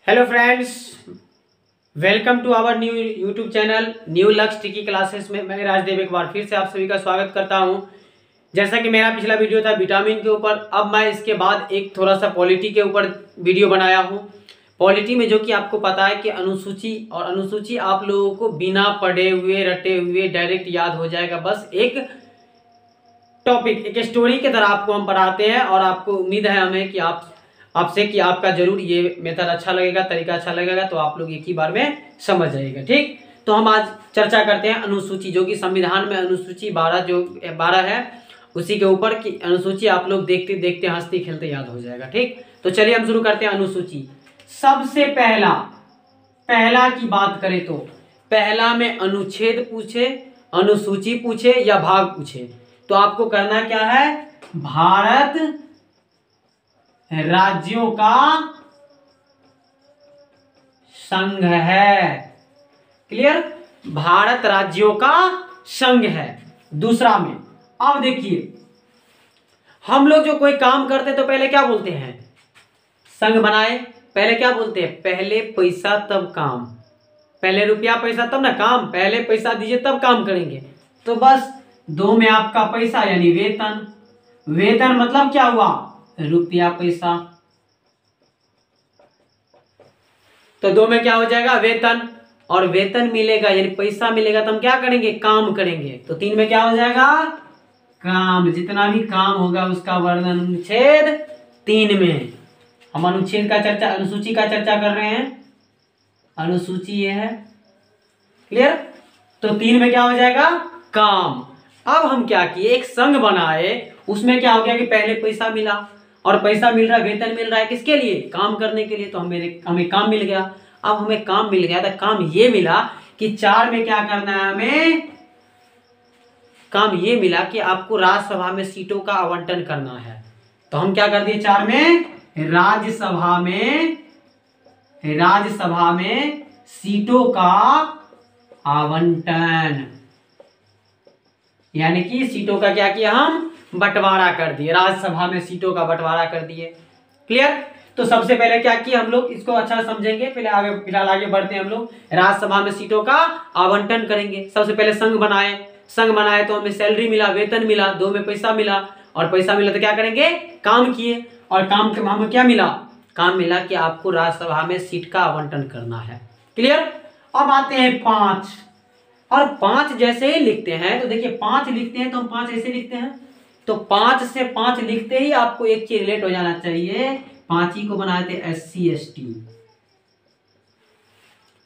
Hello friends, welcome to our new YouTube channel new Lakshya tricky classes में मैं राजदेव एक बार फिर से आप सभी का स्वागत करता हूं। जैसा कि मेरा पिछला वीडियो था विटामिन के ऊपर, अब मैं इसके बाद एक थोड़ा सा पॉलिटी के ऊपर वीडियो बनाया हूं। पॉलिटी में जो कि आपको पता है कि अनुसूची आप लोगों को बिना पढ़े हुए रटे हुए डायरेक्ट याद हो जाएगा। बस एक टॉपिक, एक स्टोरी की तरह आपको हम पढ़ाते हैं और आपको उम्मीद है हमें कि आपसे कि आपका जरूर ये मेथड अच्छा लगेगा, तरीका अच्छा लगेगा, तो आप लोग एक ही बार में समझ जाइएगा। ठीक, तो हम आज चर्चा करते हैं अनुसूची, जो कि संविधान में अनुसूची 12 है, उसी के ऊपर की अनुसूची आप लोग देखते देखते हंसते खेलते याद हो जाएगा। ठीक, तो चलिए हम शुरू करते हैं अनुसूची। सबसे पहला की बात करें तो पहला में अनुच्छेद पूछे, अनुसूची पूछे या भाग पूछे, तो आपको करना क्या है, भारत राज्यों का संघ है। क्लियर, भारत राज्यों का संघ है। दूसरा में अब देखिए, हम लोग जो कोई काम करते तो पहले क्या बोलते हैं, संघ बनाए, पहले क्या बोलते हैं, पहले पैसा तब काम, पहले रुपया पैसा तब ना काम, पहले पैसा दीजिए तब काम करेंगे। तो बस दो में आपका पैसा यानी वेतन, वेतन मतलब क्या हुआ, रुपया पैसा, तो दो में क्या हो जाएगा, वेतन, और वेतन मिलेगा यानी पैसा मिलेगा तो हम क्या करेंगे, काम करेंगे। तो तीन में क्या हो जाएगा, काम, जितना भी काम होगा उसका वर्णन अनुच्छेद 3 में। हम अनुच्छेद का चर्चा, अनुसूची का चर्चा कर रहे हैं, अनुसूची ये है। क्लियर, तो 3 में क्या हो जाएगा, काम। अब हम क्या किए, एक संघ बनाए, उसमें क्या हो गया कि पहले पैसा मिला और पैसा मिल रहा है, वेतन मिल रहा है, किसके लिए, काम करने के लिए। तो हमें काम मिल गया। अब हमें काम मिल गया तो काम ये मिला कि 4 में क्या करना है, हमें काम ये मिला कि आपको राज्यसभा में सीटों का आवंटन करना है। तो हम क्या कर दिए, 4 में राज्यसभा में सीटों का आवंटन, यानी कि सीटों का क्या किया, हम बंटवारा कर दिए, राज्यसभा में सीटों का बंटवारा कर दिए। क्लियर, तो सबसे पहले क्या किया, हम लोग इसको अच्छा समझेंगे, फिलहाल आगे बढ़ते हैं। हम लोग राज्यसभा में सीटों का आवंटन करेंगे। सबसे पहले संघ बनाए तो हमें सैलरी मिला, वेतन मिला, दो में पैसा मिला, और पैसा मिला तो क्या करेंगे, काम किए, और काम के हमें क्या मिला, काम मिला कि आपको राज्यसभा में सीट का आवंटन करना है। क्लियर, अब आते हैं 5, और 5 जैसे ही लिखते हैं तो देखिए 5 लिखते हैं तो हम 5 ऐसे लिखते हैं, तो 5 से 5 लिखते ही आपको एक चीज रिलेट हो जाना चाहिए, 5 ही को बनाए थे SC ST।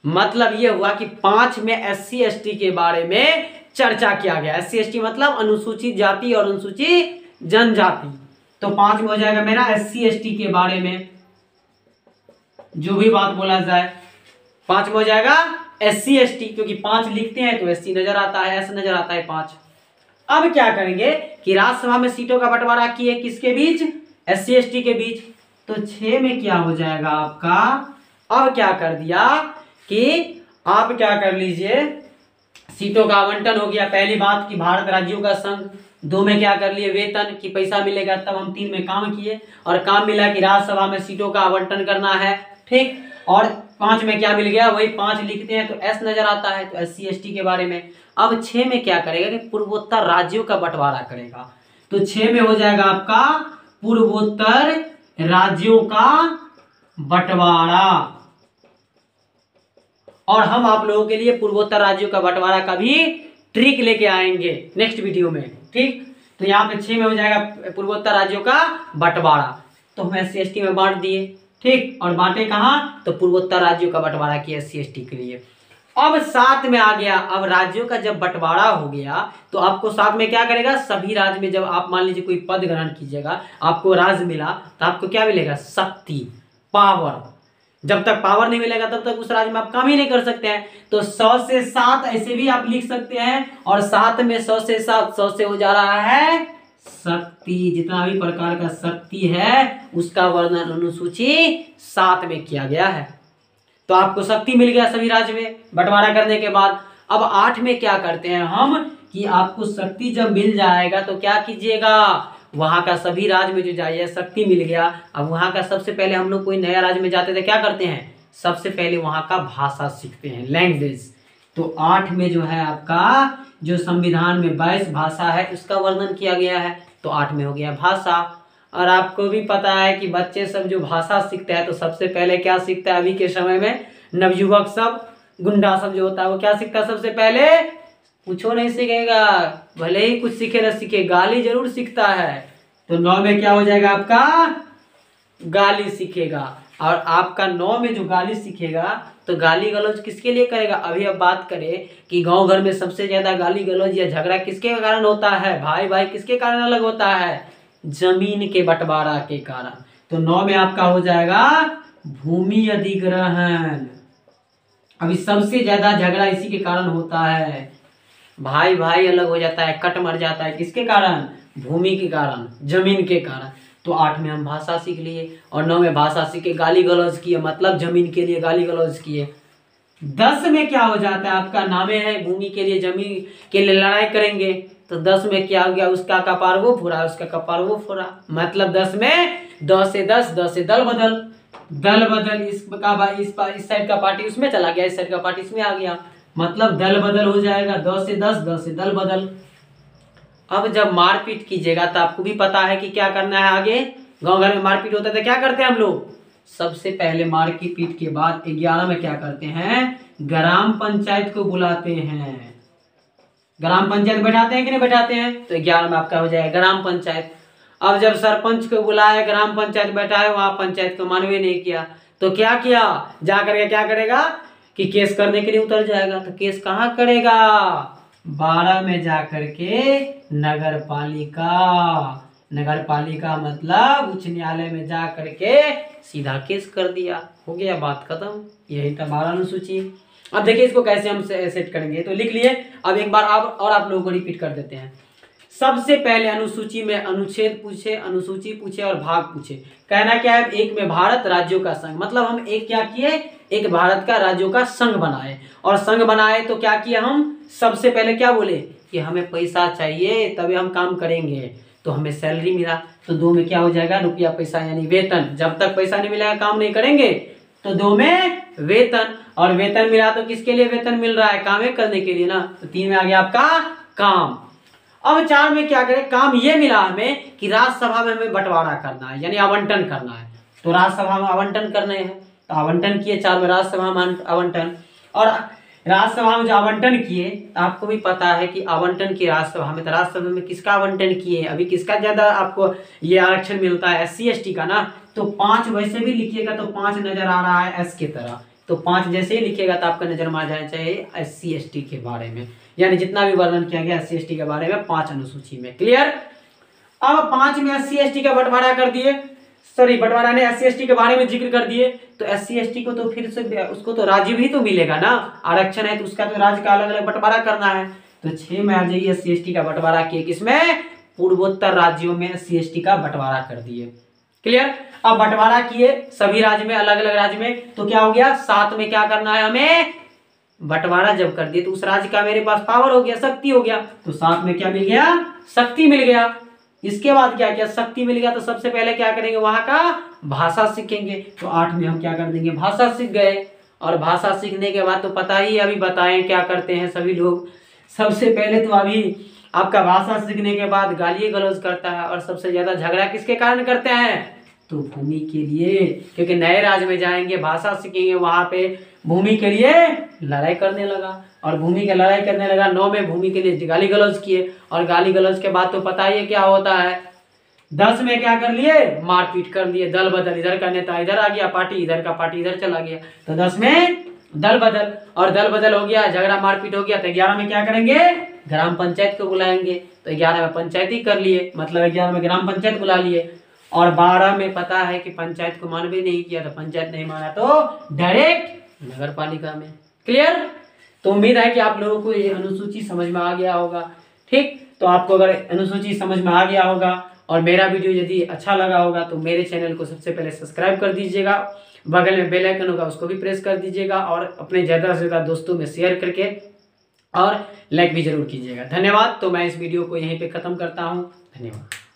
मतलब ये हुआ कि 5 में SC ST के बारे में चर्चा किया गया। SC ST मतलब अनुसूचित जाति और अनुसूचित जनजाति। तो 5 में हो जाएगा मेरा SC ST के बारे में जो भी बात बोला जाए, 5 में हो जाएगा SC ST, क्योंकि 5 लिखते हैं तो SC नजर आता है, S नजर आता है 5। अब क्या करेंगे कि राज्यसभा में सीटों का बंटवारा किए, किसके बीच, SC ST के बीच। तो 6 में क्या हो जाएगा आपका, अब क्या कर दिया कि आप क्या कर लीजिए, सीटों का आवंटन हो गया, पहली बात कि भारत राज्यों का संघ, 2 में क्या कर लिए, वेतन कि पैसा मिलेगा, तब हम 3 में काम किए और काम मिला कि राज्यसभा में सीटों का आवंटन करना है। ठीक, और 5 में क्या मिल गया, वही 5 लिखते हैं तो S नजर आता है, तो SC ST के बारे में। अब 6 में क्या करेगा कि पूर्वोत्तर राज्यों का बंटवारा करेगा, तो 6 में हो जाएगा आपका पूर्वोत्तर राज्यों का बंटवारा, और हम आप लोगों के लिए पूर्वोत्तर राज्यों का बंटवारा का भी ट्रिक लेके आएंगे नेक्स्ट वीडियो में। ठीक, तो यहाँ पे 6 में हो जाएगा पूर्वोत्तर राज्यों का बंटवारा, तो हम SC ST में बांट दिए। ठीक, और बांटे कहाँ, तो पूर्वोत्तर राज्यों का बंटवारा किया SC ST के लिए। अब 7 में आ गया, अब राज्यों का जब बंटवारा हो गया तो आपको 7 में क्या करेगा, सभी राज्य में जब आप मान लीजिए कोई पद ग्रहण कीजिएगा, आपको राज्य मिला तो आपको क्या मिलेगा, शक्ति, पावर। जब तक पावर नहीं मिलेगा तब तक उस राज्य में आप काम ही नहीं कर सकते हैं। तो 100 से 7 ऐसे भी आप लिख सकते हैं, और 7 में 100 से 7, 100 से हो जा रहा है शक्ति, जितना भी प्रकार का शक्ति है उसका वर्णन अनुसूची 7 में किया गया है। तो आपको शक्ति मिल गया सभी राज्य में बंटवारा करने के बाद। अब 8 में क्या करते हैं हम कि आपको शक्ति जब मिल जाएगा तो क्या कीजिएगा, वहां का सभी राज्य में जो जाइए शक्ति मिल गया। अब वहां का सबसे पहले हम लोग कोई नया राज्य में जाते थे क्या करते हैं, सबसे पहले वहाँ का भाषा सीखते हैं, लैंग्वेज। तो 8 में जो है आपका जो संविधान में 22 भाषा है उसका वर्णन किया गया है, तो 8 में हो गया भाषा। और आपको भी पता है कि बच्चे सब जो भाषा सीखते हैं तो सबसे पहले क्या सीखता है, अभी के समय में नवयुवक सब, गुंडा सब जो होता है वो क्या सीखता है सबसे पहले, कुछो नहीं सीखेगा, भले ही कुछ सीखे ना सीखे, गाली जरूर सीखता है। तो 9 में क्या हो जाएगा आपका, गाली सीखेगा। और आपका 9 में जो गाली सीखेगा तो गाली गलौज किसके लिए करेगा, अभी अब बात करें कि गांव घर में सबसे ज्यादा गाली गलौज या झगड़ा किसके कारण होता है, भाई भाई किसके कारण अलग होता है, जमीन के बंटवारा के कारण। तो 9 में आपका हो जाएगा भूमि अधिग्रहण। अभी सबसे ज्यादा झगड़ा इसी के कारण होता है, भाई भाई अलग हो जाता है, कट मर जाता है, किसके कारण, भूमि के कारण, जमीन के कारण। तो 8 में हम भाषा सीख लिए और 9 में भाषा सीख के गाली गलौज किए, मतलब जमीन के लिए गाली गलौज किए। 10 में क्या हो जाता है आपका, नामे है भूमि के लिए जमीन के लिए लड़ाई करेंगे, तो 10 में क्या हो गया, उसका कपार वो फोड़ा, उसका कपार वो फोड़ा, मतलब 10 में 10 से 10, 10 से दल बदल, दल बदल, इस साइड का पार्टी उसमें चला गया, इस साइड का पार्टी इसमें आ गया, मतलब दल बदल हो जाएगा, 10 से 10, 10 से दल बदल। अब जब मारपीट कीजिएगा तो आपको भी पता है कि क्या करना है, आगे गांव घर में मारपीट होता है तो क्या करते हैं हम लोग, सबसे पहले मार की पीट के बाद 11 में क्या करते हैं, ग्राम पंचायत को बुलाते हैं, ग्राम पंचायत बैठाते हैं कि नहीं बैठाते हैं, तो 11 में आपका हो जाएगा ग्राम पंचायत। अब जब सरपंच को बुलाया, ग्राम पंचायत बैठा है, वहां पंचायत को मानवे नहीं किया, तो क्या किया, जा करके क्या करेगा कि केस करने के लिए उतर जाएगा। तो केस कहाँ करेगा, 12 में जा करके नगर पालिका, नगर पालिका मतलब उच्च न्यायालय में जा करके सीधा केस कर दिया, हो गया बात खत्म। यही था 12 अनुसूची। अब देखिए इसको कैसे हम सेट करेंगे, तो लिख लिए। अब एक बार आप लोगों को रिपीट कर देते हैं। सबसे पहले अनुसूची में अनुच्छेद पूछे, अनुसूची पूछे और भाग पूछे। कहना क्या है, एक में भारत राज्यों का संघ, मतलब हम एक क्या किए, एक भारत का राज्यों का संघ बनाए, और संघ बनाए तो क्या किया, हम सबसे पहले क्या बोले कि हमें पैसा चाहिए तभी हम काम करेंगे, तो हमें सैलरी मिला। तो 2 में क्या हो जाएगा, रुपया पैसा यानी वेतन, जब तक पैसा नहीं मिलेगा काम नहीं करेंगे। तो 2 में वेतन, और वेतन मिला तो किसके लिए वेतन मिल रहा है, काम करने के लिए ना। तो 3 में आ गया आपका काम। अब 4 में क्या करें, काम ये मिला हमें कि राज्यसभा में हमें बंटवारा करना है, यानी आवंटन करना है, तो राज्यसभा में आवंटन करने हैं, तो आवंटन किए 4 में राज्यसभा में आवंटन। और राज्यसभा में जो आवंटन किए, आपको भी पता है कि आवंटन किए राज्यसभा में, तो राज्यसभा में किसका आवंटन किए, अभी किसका ज्यादा आपको ये आरक्षण मिलता है, SC ST का ना। तो 5 वैसे भी लिखिएगा तो 5 नजर आ रहा है S के तरह, तो 5 जैसे ही लिखिएगा तो आपका नजर मार जाना चाहिए SC ST के बारे में, यानी जितना भी वर्णन किया गया SC ST के बारे में 5 अनुसूची में। क्लियर। अब 5 में SC ST का बंटवारा कर दिए, सॉरी बंटवारा ने SC ST के बारे में जिक्र कर दिए, तो SC ST को तो फिर से उसको तो राज्य भी तो मिलेगा ना, आरक्षण है तो उसका तो राज्य का अलग अलग बंटवारा करना है। तो 6 में आ जाइए SC ST का बंटवारा किए, किसमें, पूर्वोत्तर राज्यों में SC ST का बंटवारा कर दिए। क्लियर। अब बंटवारा किए सभी राज्य में, अलग अलग राज्य में, तो क्या हो गया, 7 में क्या करना है हमें, बंटवारा जब कर दिए तो उस राज्य का मेरे पास पावर हो गया, शक्ति हो गया, तो 7 में क्या मिल गया, शक्ति मिल गया। इसके बाद क्या किया, शक्ति मिल गया तो सबसे पहले क्या करेंगे, वहां का भाषा सीखेंगे, तो 8 में हम क्या कर देंगे, भाषा सीख गए। और भाषा सीखने के बाद तो पता ही, अभी बताएं क्या करते हैं सभी लोग, सबसे पहले तो अभी आपका भाषा सीखने के बाद गाली गलौज करता है, और सबसे ज्यादा झगड़ा किसके कारण करते हैं, तो भूमि के लिए, क्योंकि नए राज्य में जाएंगे, भाषा सीखेंगे, वहां पे भूमि के लिए लड़ाई करने लगा, और भूमि की लड़ाई करने लगा। 9 में भूमि के लिए गाली गलौज किए, और गाली गलौज के बाद तो पता ही है क्या होता है। 10 में क्या कर लिए, मारपीट कर लिए, दल बदल, इधर का नेता इधर आ गया, पार्टी इधर का पार्टी इधर चला गया, तो 10 में दल बदल, और दल बदल हो गया, झगड़ा मारपीट हो गया, तो 11 में क्या करेंगे, ग्राम पंचायत को बुलाएंगे, तो 11 में पंचायती कर लिए, मतलब 11 में ग्राम पंचायत बुला लिए। और 12 में पता है कि पंचायत को मानवे नहीं किया, तो पंचायत नहीं माना तो डायरेक्ट नगर पालिका में। क्लियर। तो उम्मीद है कि आप लोगों को ये अनुसूची समझ में आ गया होगा। ठीक, तो आपको अगर अनुसूची समझ में आ गया होगा और मेरा वीडियो यदि अच्छा लगा होगा तो मेरे चैनल को सबसे पहले सब्सक्राइब कर दीजिएगा, बगल में बेल आइकन होगा उसको भी प्रेस कर दीजिएगा, और अपने ज़्यादा से ज़्यादा दोस्तों में शेयर करके और लाइक भी जरूर कीजिएगा। धन्यवाद। तो मैं इस वीडियो को यहीं पे ख़त्म करता हूँ। धन्यवाद।